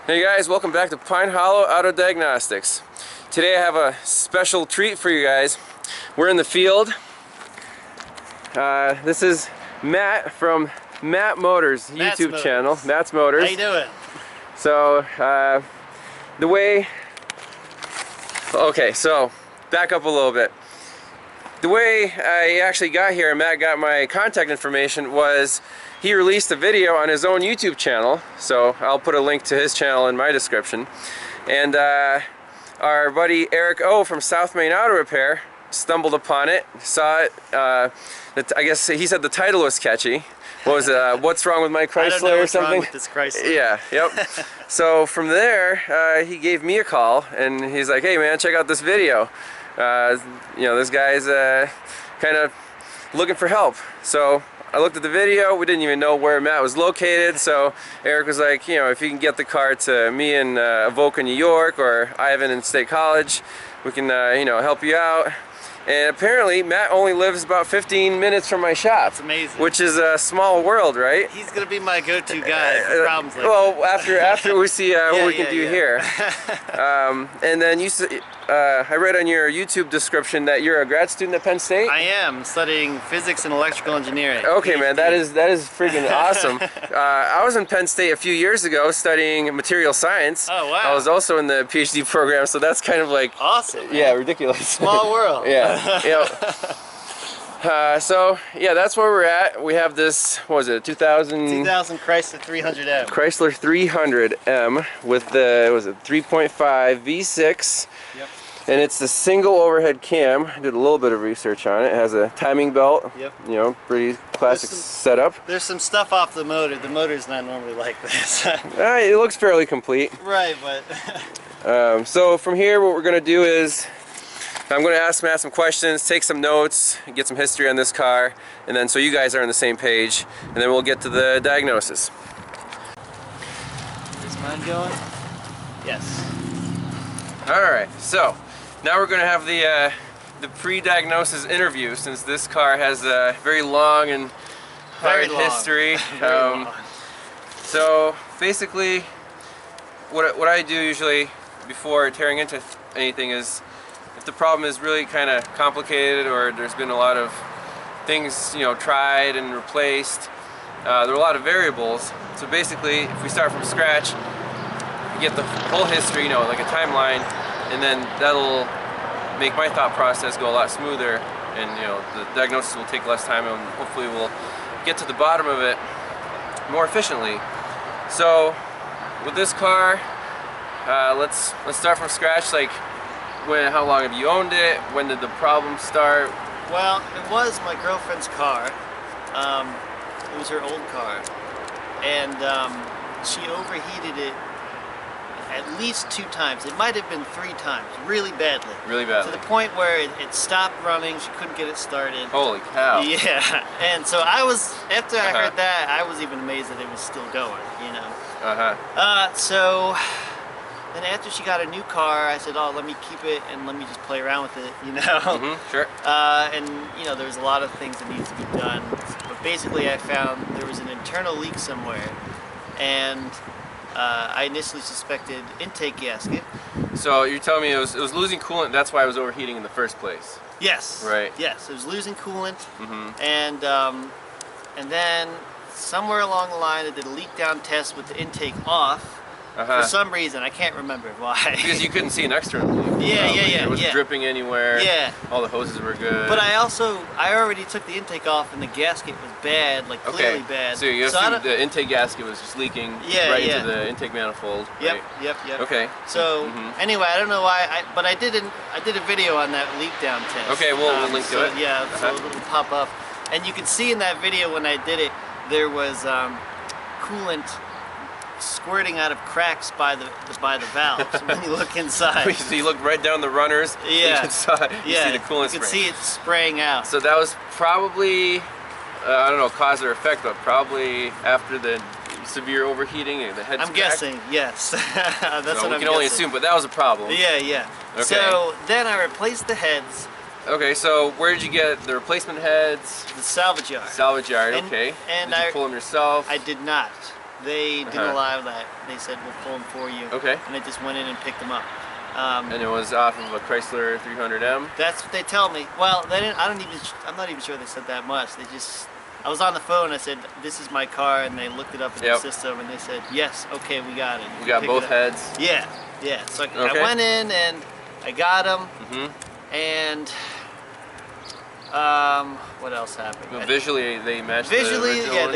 Hey guys, welcome back to Pine Hollow Auto Diagnostics. Today I have a special treat for you guys. We're in the field. This is Matt from Matt Motors YouTube channel. Matt's Motors. How you doing? So, so back up a little bit. The way I actually got here and Matt got my contact information was he released a video on his own YouTube channel, so I'll put a link to his channel in my description. And our buddy Eric O from South Main Auto Repair stumbled upon it, saw it. I guess he said the title was catchy. What was it? What's wrong with my Chrysler I don't know or what's something? wrong with this Chrysler. Yeah, yep. So from there, he gave me a call and he's like, "Hey man, check out this video. This guy's kind of looking for help." So I looked at the video. We didn't even know where Matt was located, so Eric was like, if you can get the car to me in Avoca, New York, or Ivan in State College, we can help you out. And apparently Matt only lives about 15 minutes from my shop. That's amazing. Which is a small world, right? He's gonna be my go-to guy for problems like well, after we see what we can do here. And then I read on your YouTube description that you're a grad student at Penn State? I am studying physics and electrical engineering. Okay, man, that is freaking awesome. I was in Penn State a few years ago studying material science. Oh wow! I was also in the PhD program, so that's kind of like awesome. Man. Yeah, ridiculous. Small world. Yeah. So yeah, that's where we're at. We have this, what was it, 2000 Chrysler 300M. Chrysler 300M with the 3.5 V6. Yep. And it's the single overhead cam. I did a little bit of research on it. It has a timing belt. Yep. Pretty classic setup. There's some stuff off the motor. The motor's not normally like this. It looks fairly complete. Right, but so from here, what we're gonna do is I'm going to ask Matt some questions, take some notes, get some history on this car, and then so you guys are on the same page, and then we'll get to the diagnosis. Is mine going? Yes. Alright, so now we're going to have the pre-diagnosis interview, since this car has a very long and hard history. So basically, what I do usually before tearing into anything is, if the problem is really kind of complicated or there's been a lot of things tried and replaced, there are a lot of variables. So basically, if we start from scratch, you get the whole history, like a timeline, and then that'll make my thought process go a lot smoother, and the diagnosis will take less time, and hopefully we'll get to the bottom of it more efficiently. So with this car, let's start from scratch. Like, how long have you owned it? When did the problem start? Well, it was my girlfriend's car. It was her old car, and she overheated it at least 2 times. It might have been 3 times, really badly. Really badly. To the point where it stopped running. She couldn't get it started. Holy cow! Yeah, and so after I heard that, I was even amazed that it was still going. So. Then after she got a new car, I said, "Oh, let me keep it and let me just play around with it, Sure. And there's a lot of things that needs to be done. But basically, I found there was an internal leak somewhere, and I initially suspected intake gasket. So you're telling me it was losing coolant. That's why it was overheating in the first place. Yes. Right. Yes, it was losing coolant, and then somewhere along the line, it did a leak down test with the intake off. For some reason, I can't remember why. Because you couldn't see an external leak. Yeah. It wasn't dripping anywhere. Yeah. All the hoses were good. But I already took the intake off, and the gasket was bad, like clearly bad. So you assumed the intake gasket was just leaking into the intake manifold. Yep. Right? Yep. Okay. So anyway, I don't know why, but I did a video on that leak down test. Okay, we'll link to it. Yeah, so it'll pop up, and you can see in that video when I did it, there was coolant squirting out of cracks by the valves when you look inside. So you look right down the runners. Yeah. You see the coolant. You can see it spraying out. So that was probably I don't know cause or effect, but probably after the severe overheating and the head. I'm guessing, yes. That's what we can only assume, but that was a problem. Yeah. Okay. So then I replaced the heads. Okay, so where did you get the replacement heads? The salvage yard. Salvage yard. Okay. And did you pull them yourself? I did not. They didn't allow that. They said we'll pull them for you. Okay. And I just went in and picked them up. And it was off of a Chrysler 300M. That's what they tell me. Well, they didn't. I'm not even sure they said that much. They just. I was on the phone. I said, "This is my car," and they looked it up in the system, and they said, "Yes, okay, we got it." We got both heads. Yeah, yeah. So I went in and I got them, and what else happened? Well, visually, they matched. Visually, the yeah, ones.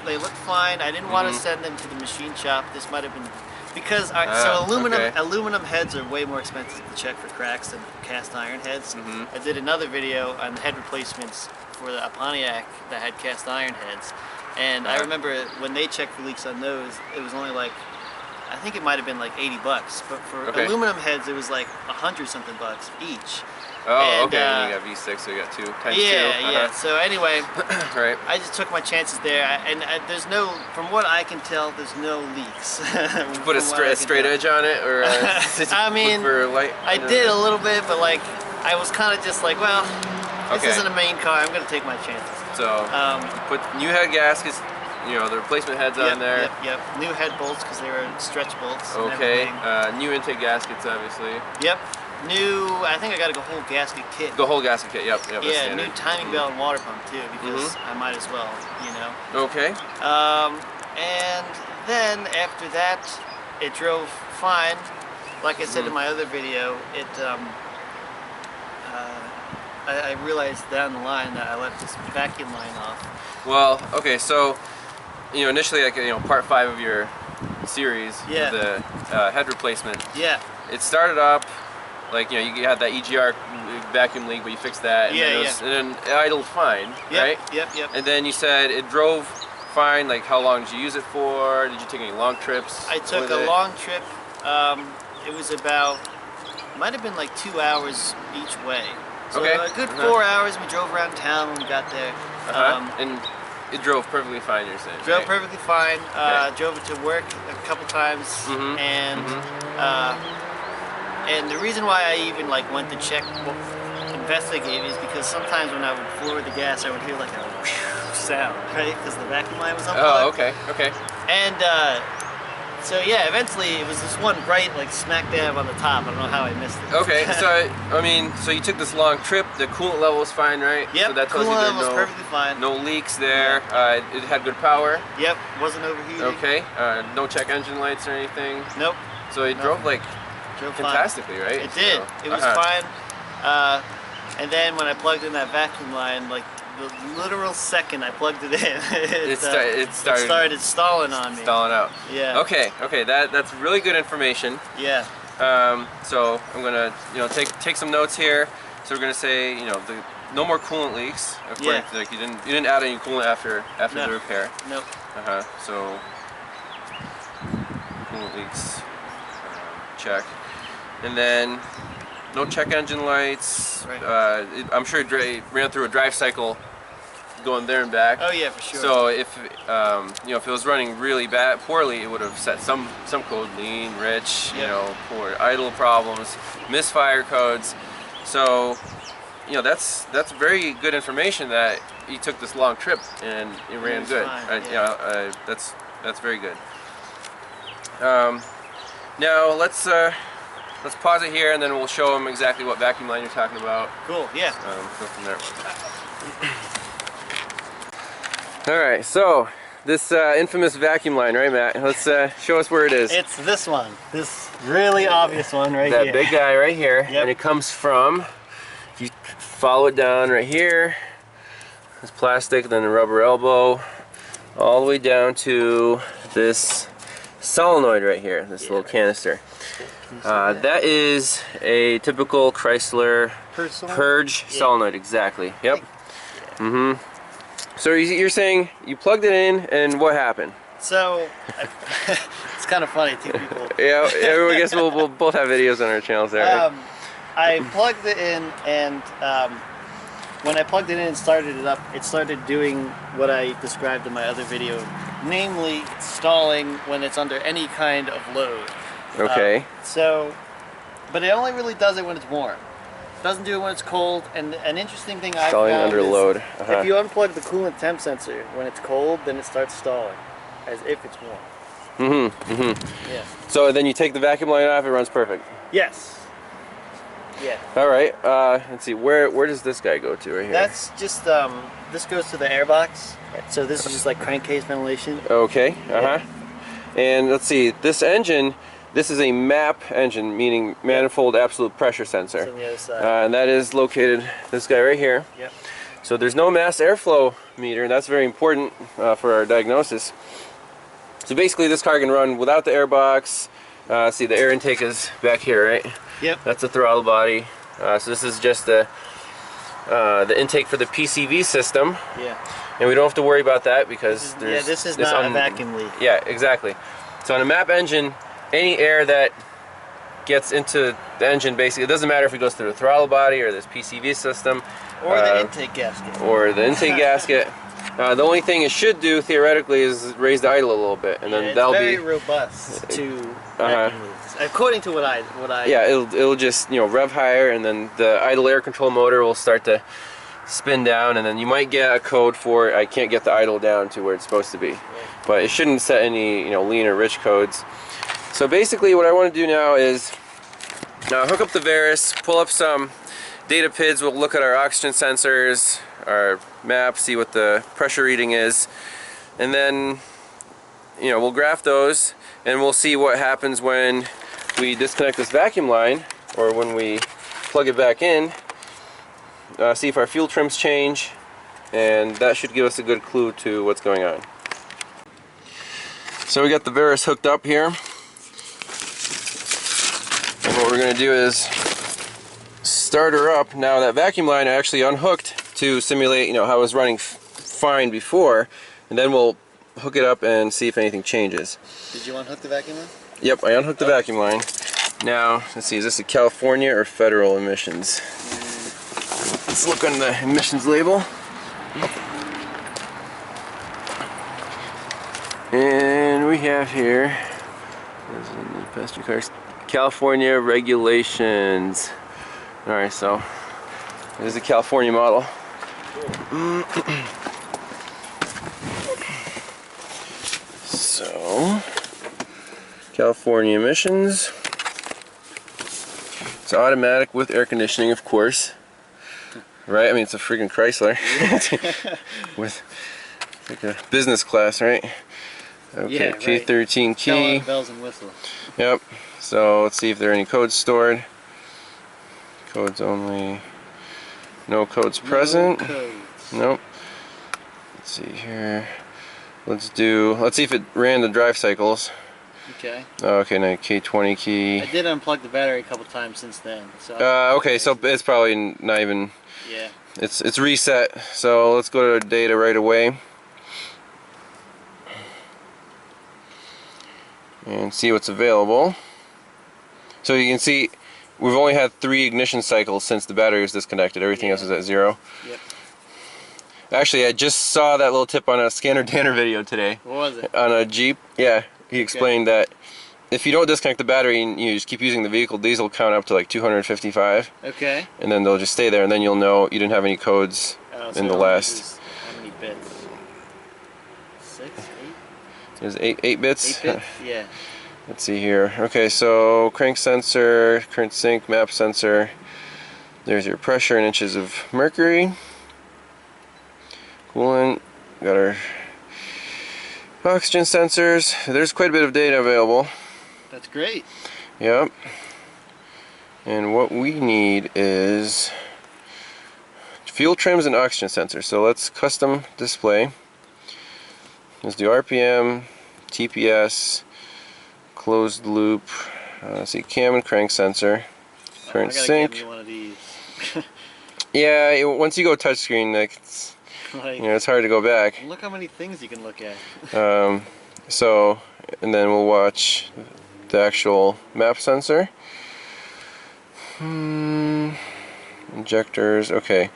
they looked fine. I didn't want to send them to the machine shop. This might have been because so aluminum heads are way more expensive to check for cracks than cast iron heads. I did another video on head replacements for a Pontiac that had cast iron heads, and I remember when they checked for leaks on those, it was only like, I think it might have been like 80 bucks, but for aluminum heads it was like 100 something bucks each. Oh, and, okay. And you got V6, so you got two times two. Yeah. So anyway, right. I just took my chances there, and there's no, from what I can tell, there's no leaks. Did you put a straight edge on it, or I mean, for light? I did a little bit, but like I was kind of just like, well, this isn't a main car. I'm gonna take my chances. So put new head gaskets. You know, the replacement heads on there. Yep. New head bolts because they were stretch bolts. Okay. New intake gaskets, obviously. Yep. New. I think I got a whole gasket kit. The whole gasket kit. Yep. Yeah. New timing belt and water pump too, because I might as well. You know. Okay. And then after that, it drove fine. Like I said in my other video, it. I realized down the line that I left this vacuum line off. Well, okay, so initially, like part 5 of your series, the head replacement. Yeah. It started up like you had that EGR vacuum leak, but you fixed that. And then it idled fine, right? Yep. And then you said it drove fine. Like, how long did you use it for? Did you take any long trips? I took a long trip. It was about, might have been like 2 hours each way. So a good 4 hours. We drove around town when we got there. And it drove perfectly fine, you're saying? Drove perfectly fine. Drove it to work a couple times, and the reason why I even went to check, investigate, is because sometimes when I would floor the gas, I would hear like a whoosh sound, right? Because the vacuum line was unplugged. Oh, okay. And so yeah, eventually it was this one bright smack dab on the top. I don't know how I missed it. Okay, so I mean, so you took this long trip. The coolant level was fine, right? Yep. So that tells coolant you level was perfectly fine. No leaks there. It had good power. Yep. Wasn't overheating. Okay. No check engine lights or anything. Nope. So it drove fantastically, right? It did. It was fine. And then when I plugged in that vacuum line, the literal second I plugged it in, it started stalling on me. Stalling out. Yeah. Okay. That's really good information. Yeah. So I'm gonna take some notes here. So we're gonna say no more coolant leaks. According to, you didn't add any coolant after the repair. Nope. So coolant leaks, check, and then no check engine lights. Right. I'm sure it ran through a drive cycle going there and back. Oh yeah, for sure. So if if it was running really poorly, it would have set some code, lean, rich, poor idle problems, misfire codes. So that's very good information that you took this long trip and it ran good. Fine, That's very good. Now let's pause it here and then we'll show them exactly what vacuum line you're talking about. Cool. Yeah. Go from there. All right, so this infamous vacuum line, right, Matt? Let's show us where it is. It's this one, this really obvious one right here. here. That big guy right here, and it comes from, if you follow it down right here, this plastic, then the rubber elbow, all the way down to this solenoid right here, this little canister. That is a typical Chrysler purge solenoid, exactly. Yep. So you're saying you plugged it in, and what happened? So it's kind of funny, two people. Yeah, I guess we'll both have videos on our channels there. Right? I plugged it in, and when I plugged it in and started it up, it started doing what I described in my other video, namely stalling when it's under any kind of load. Okay. But it only really does it when it's warm. Doesn't do it when it's cold. And an interesting thing I stalling found under is load. if you unplug the coolant temp sensor when it's cold, then it starts stalling. as if it's warm. Yeah. So then you take the vacuum line off, it runs perfect. Yes. Yeah. All right. Let's see. Where does this guy go to right here? That's just this goes to the air box. So this is just like crankcase ventilation. Okay. Yeah. And let's see. This engine. This is a MAP engine, meaning manifold absolute pressure sensor. It's on the other side. And that is located. This guy right here. Yep. So there's no mass airflow meter, and that's very important for our diagnosis. So basically, this car can run without the air box. See, the air intake is back here, right? Yep. That's the throttle body. So this is just the intake for the PCV system. Yeah. And we don't have to worry about that because there's this is not a vacuum leak. Yeah, exactly. So on a MAP engine, any air that gets into the engine, basically, it doesn't matter if it goes through the throttle body or this PCV system. Or the intake gasket. Or the intake gasket. The only thing it should do, theoretically, is raise the idle a little bit, and then that'll very be robust to vacuum leaks, according to what I. Yeah, it'll just rev higher, and then the idle air control motor will start to spin down, and then you might get a code for I can't get the idle down to where it's supposed to be, Right. but it shouldn't set any lean or rich codes. So basically, what I want to do now is hook up the Varus, pull up some data PIDs. We'll look at our oxygen sensors, our map, see what the pressure reading is, and then we'll graph those, and we'll see what happens when we disconnect this vacuum line or when we plug it back in. See if our fuel trims change, and that should give us a good clue to what's going on. So we got the Varus hooked up here, and what we're going to do is start her up. Now that vacuum line I actually unhooked to simulate how it was running fine before, and then we'll hook it up and see if anything changes. Did you unhook the vacuum line? Yep, I unhooked the vacuum line. Now, let's see, is this a California or federal emissions? Let's look on the emissions label. And we have here, passenger cars, California regulations. Alright, so this is a California model. So, California emissions. It's automatic with air conditioning, of course. Right? I mean, it's a freaking Chrysler. With like a business class, right? Okay, Yeah, right. K13 key. Bells and whistles. Yep. So let's see if there are any codes stored. Codes only. No codes present. No codes. Nope. Let's see here. Let's see if it ran the drive cycles. Okay. Oh, okay, now K20 key. I did unplug the battery a couple times since then. So okay, so it's probably not even. Yeah. It's reset. So let's go to data right away. And see what's available. So you can see we've only had 3 ignition cycles since the battery was disconnected. Everything else is at 0. Yep. Actually, I just saw that little tip on a Scanner Danner video today. What was it? On a Jeep. Yeah, he explained that if you don't disconnect the battery and you just keep using the vehicle, these will count up to like 255. Okay. And then they'll just stay there, and then you'll know you didn't have any codes in the last. How many bits? 6, 8? There's 8 bits. 8 bits? Yeah. Let's see here. Okay, so crank sensor, current sync, map sensor. There's your pressure in inches of mercury. Coolant. Got our oxygen sensors. There's quite a bit of data available. That's great. Yep. And what we need is fuel trims and oxygen sensors. So let's custom display. Let's do RPM, TPS, closed loop. Let's see, cam and crank sensor, current I gotta sync. Get me one of these. Yeah, once you go touchscreen, like it's hard to go back. Look how many things you can look at. So, and then we'll watch the actual map sensor. Injectors. Okay.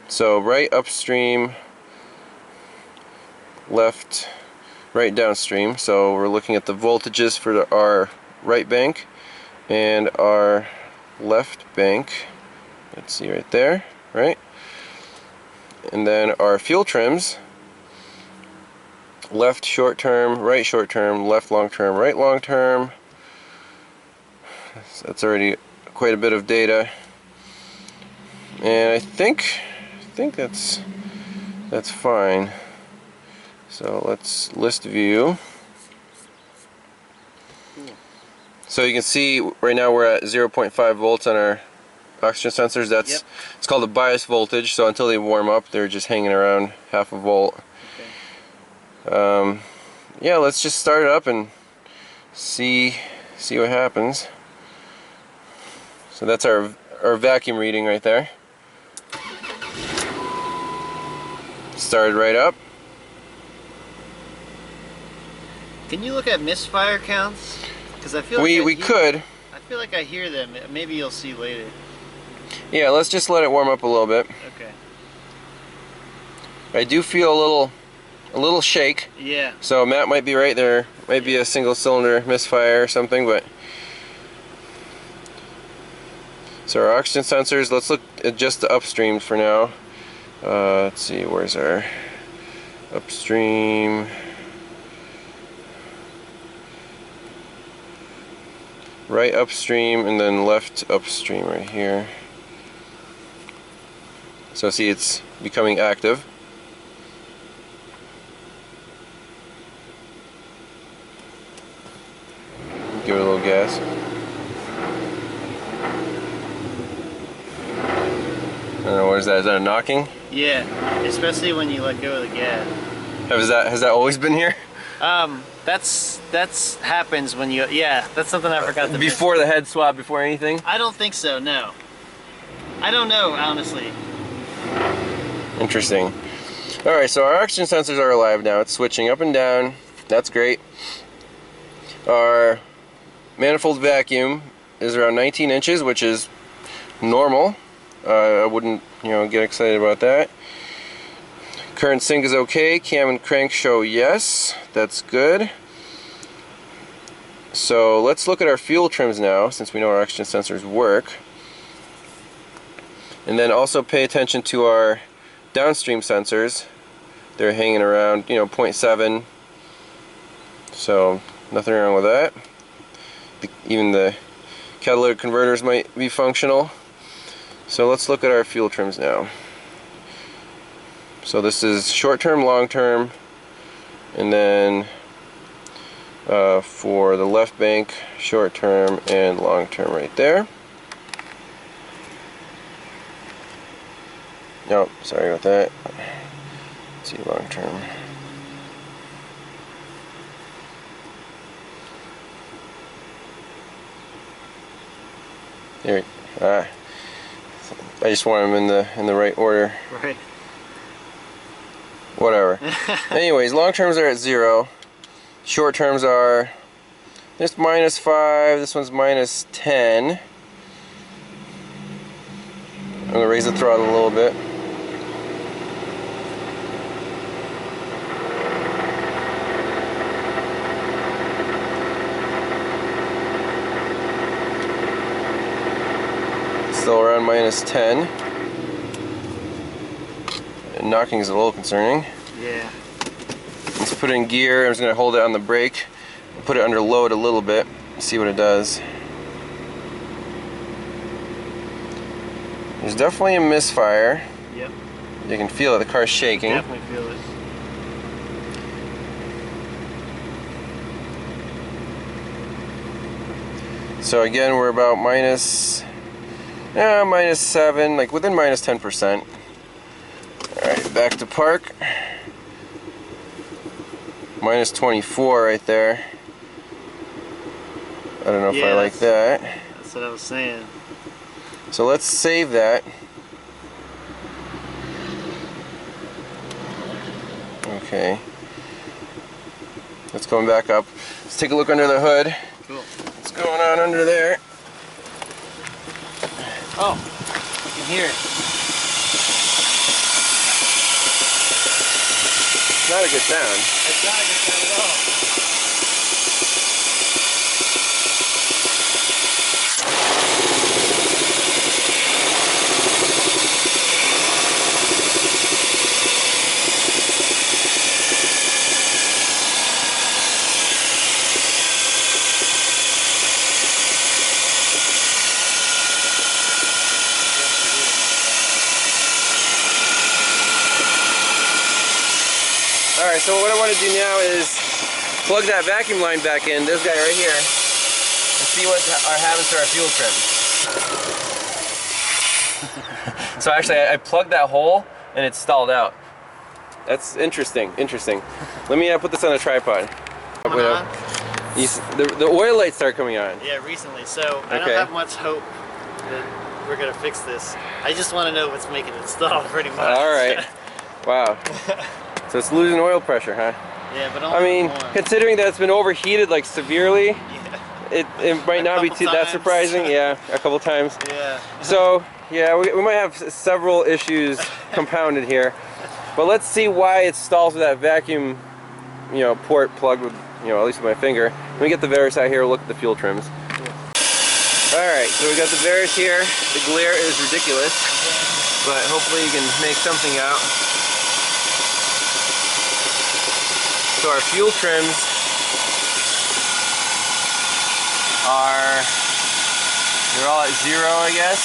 So right upstream, left, right downstream. So we're looking at the voltages for our right bank and our left bank. Let's see right there, right? And then our fuel trims left short term, right short term, left long term, right long term. So that's already quite a bit of data. And I think that's fine. So let's list view. So you can see right now we're at 0.5 volts on our oxygen sensors. That's It's called a bias voltage. So until they warm up, they're just hanging around half a volt. Okay. Yeah, let's just start it up and see what happens. So that's our vacuum reading right there. Started right up. Can you look at misfire counts? Because I feel like we could. I feel like I hear them. Maybe you'll see later. Yeah, let's just let it warm up a little bit. Okay. I do feel a little shake. Yeah. So Matt might be right there. Might be a single cylinder misfire or something, but so our oxygen sensors. Let's look at just the upstream for now. Let's see, where's our upstream? Right upstream and then left upstream right here. So see, it's becoming active. Give it a little gas. I don't know, what is that? Is that a knocking? Yeah, especially when you let go of the gas. Has that always been here? That's happens when you, that's something I forgot to before the head swab, before anything? I don't think so, no. I don't know, honestly. Interesting. Alright, so our oxygen sensors are alive now. It's switching up and down. That's great. Our manifold vacuum is around 19 inches, which is normal. I wouldn't, get excited about that. Current sync is okay. Cam and crank show yes. That's good. So let's look at our fuel trims now, since we know our oxygen sensors work. And then also pay attention to our downstream sensors. They're hanging around, 0.7. So nothing wrong with that. Even the catalytic converters might be functional. So let's look at our fuel trims now. So this is short term, long term, and then for the left bank, short term and long term right there. No, sorry about that. Let's see, long term. There. I just want them in the right order. Right. Whatever. Anyways, long terms are at 0. Short terms are this -5. This one's -10. I'm gonna raise the throttle a little bit. Still around -10. And knocking is a little concerning. Yeah. Let's put it in gear. I'm just going to hold it on the brake, put it under load a little bit, see what it does. There's definitely a misfire. Yep. You can feel it, the car's shaking. Definitely feel it. So again, we're about -7, like within -10%. Alright, back to park. -24 right there. I don't know if I like that. That's what I was saying. So let's save that. Okay. Let's come back up. Let's take a look under the hood. Cool. What's going on under there? Oh, you can hear it. It's not a good sound. It's not a good sound at all. Alright, so what I want to do now is plug that vacuum line back in, this guy right here, and see what happens to our fuel trim. So actually I plugged that hole and it stalled out. That's interesting, interesting. Let me put this on a tripod. The oil lights start coming on. Yeah, recently, so I don't have much hope that we're gonna fix this. I just want to know what's making it stall, pretty much. Alright. Wow. So it's losing oil pressure, huh? Yeah, but I mean, considering that it's been overheated like severely, yeah. it might not be that surprising. Yeah, a couple times. Yeah. So, yeah, we might have several issues compounded here. But let's see why it stalls with that vacuum, port plugged with, at least with my finger. Let me get the Varus out here, look at the fuel trims. Alright, so we got the Varus here. The glare is ridiculous, but hopefully you can make something out. So our fuel trims they're all at 0, I guess.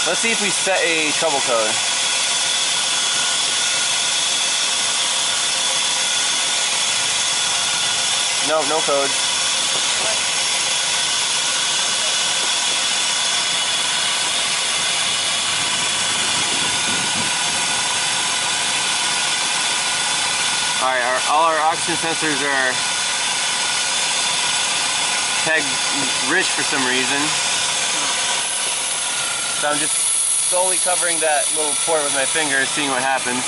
Let's see if we set a trouble code. No, no code. Alright, all our oxygen sensors are tagged rich for some reason. So I'm just slowly covering that little port with my finger, seeing what happens.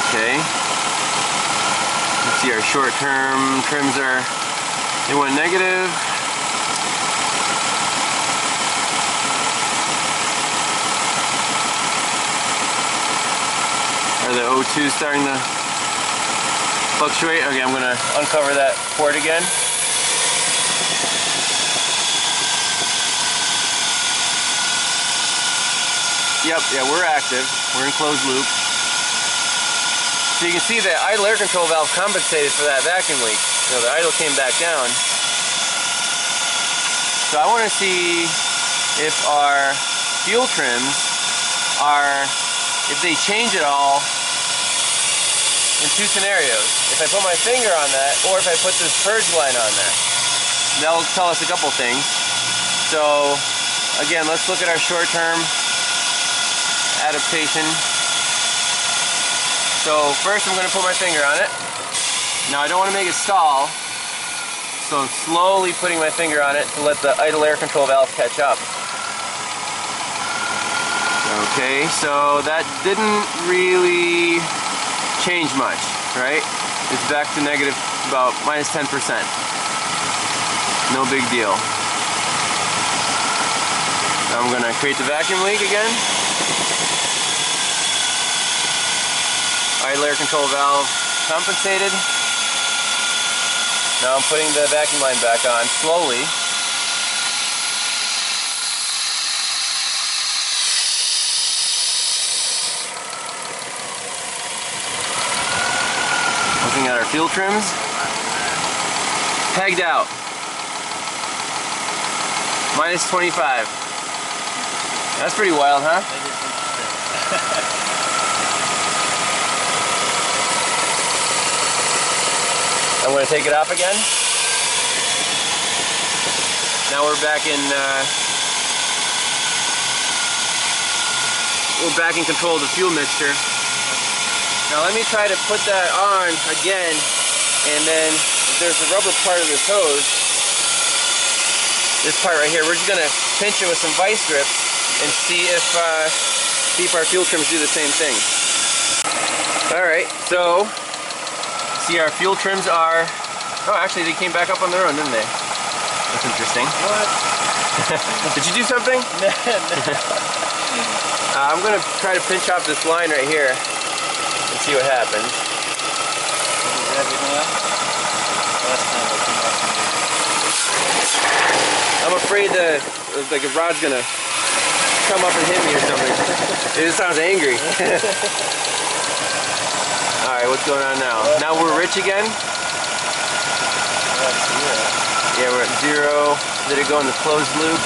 Okay. Let's see, our short-term trims they went negative. Are the O2 starting to fluctuate? Okay, I'm gonna uncover that port again. Yep, yeah, we're active. We're in closed loop. So you can see the idle air control valve compensated for that vacuum leak. The idle came back down. So I want to see if our fuel trims if they change at all in 2 scenarios. If I put my finger on that, or if I put this purge line on there. That'll tell us a couple things. So again, let's look at our short-term adaptation. So first I'm going to put my finger on it. Now I don't want to make it stall, so I'm slowly putting my finger on it to let the idle air control valve catch up. Okay, so that didn't really change much, right? It's back to negative about minus 10%. No big deal. Now I'm going to create the vacuum leak again. Idle air control valve compensated. Now I'm putting the vacuum line back on slowly. Looking at our fuel trims. Pegged out. Minus 25. That's pretty wild, huh? I'm going to take it off again. Now we're back in control of the fuel mixture. Now let me try to put that on again, and then there's the rubber part of this hose, this part right here, we're just going to pinch it with some vice grips and see if our fuel trims do the same thing. Alright, so see, our fuel trims are... Oh, actually, they came back up on their own, didn't they? That's interesting. What? Did you do something? No. I'm going to try to pinch off this line right here and see what happens. I'm afraid like a rod's going to come up and hit me or something. It just sounds angry. Alright, what's going on now? Now we're rich again? Yeah, we're at 0. Did it go in the closed loop?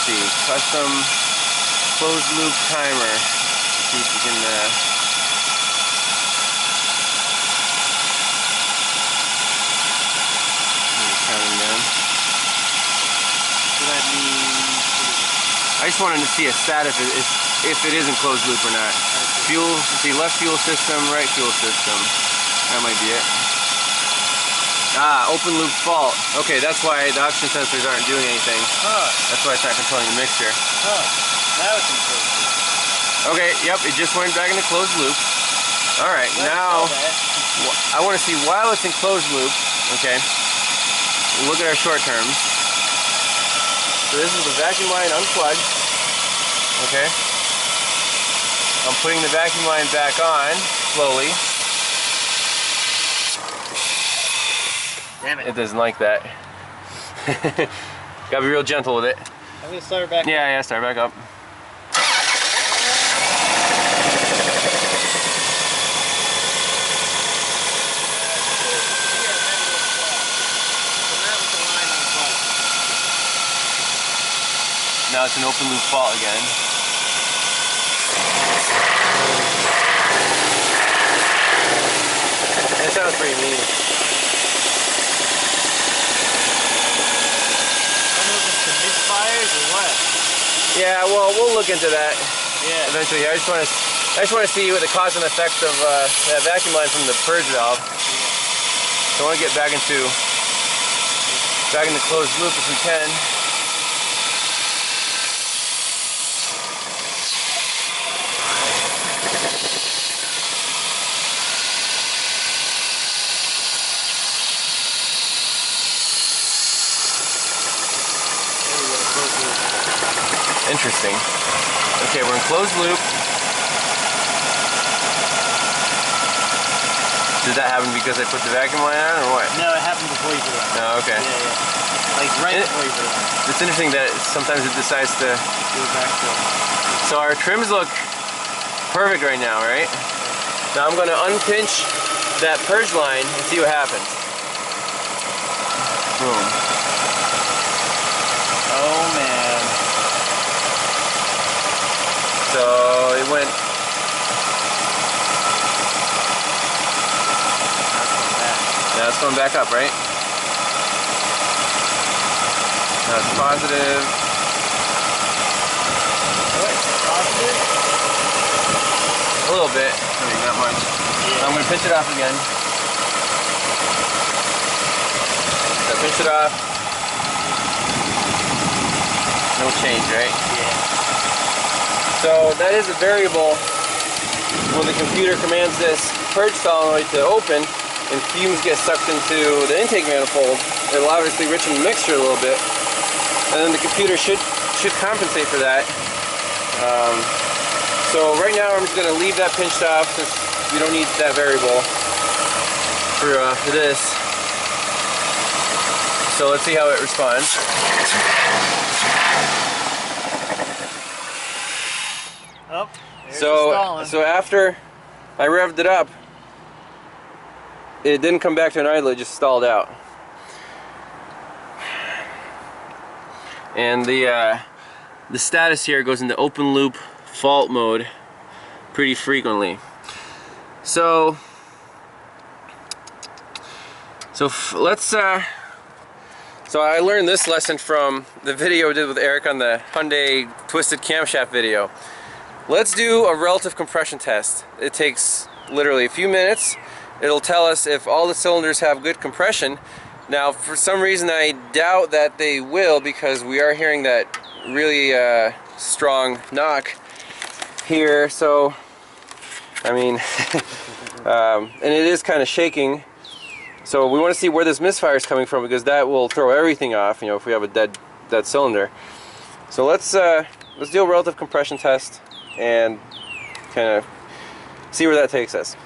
see, custom closed loop timer. Let's see if we can counting down. So that means, I just wanted to see a stat if it is in closed loop or not. Fuel, let's see, left fuel system, right fuel system. That might be it. Ah, open loop fault. Okay, that's why the oxygen sensors aren't doing anything. huh, That's why it's not controlling the mixture. huh. Now it's in closed loop. Okay, yep, it just went back into closed loop. Alright, now I want to see while it's in closed loop, okay, look at our short terms. So this is the vacuum line unplugged, okay. I'm putting the vacuum line back on slowly. Damn it. It doesn't like that. Gotta be real gentle with it. I'm going to start it back. Yeah, start back up. Now it's an open loop fault again. That sounds pretty mean. Misfires or what? Yeah, well, we'll look into that Yeah. eventually. I just want to see what the cause and effect of that vacuum line from the purge valve. So I want to get back into closed loop if we can. Interesting. Okay, we're in closed loop. Did that happen because I put the vacuum line on or what? No, it happened before you put it on. Oh, okay. Yeah. Like right before you put it on. It's interesting that sometimes it decides to Go back to it. So our trims look perfect right now, right? Now I'm going to unpinch that purge line and see what happens. Boom. Oh man. So it went. Now it's going back up, right? Now it's positive. What? Positive? A little bit. I mean, not much. Yeah. I'm going to pinch it off again. So pinch it off. No change, right? Yeah. So that is a variable when the computer commands this purge solenoid to open and fumes get sucked into the intake manifold. It'll obviously richen the mixture a little bit, and then the computer should compensate for that. So right now I'm just going to leave that pinched off since we don't need that variable for this. So let's see how it responds. Oh, So after I revved it up, it didn't come back to an idle, it just stalled out. And the status here goes into open loop fault mode pretty frequently. So I learned this lesson from the video I did with Eric on the Hyundai twisted camshaft video. Let's do a relative compression test. It takes literally a few minutes. It'll tell us if all the cylinders have good compression. Now, for some reason, I doubt that they will because we are hearing that really strong knock here. So, I mean, and it is kind of shaking. So we want to see where this misfire is coming from because that will throw everything off. You know, if we have a dead cylinder. So let's do a relative compression test and kind of see where that takes us.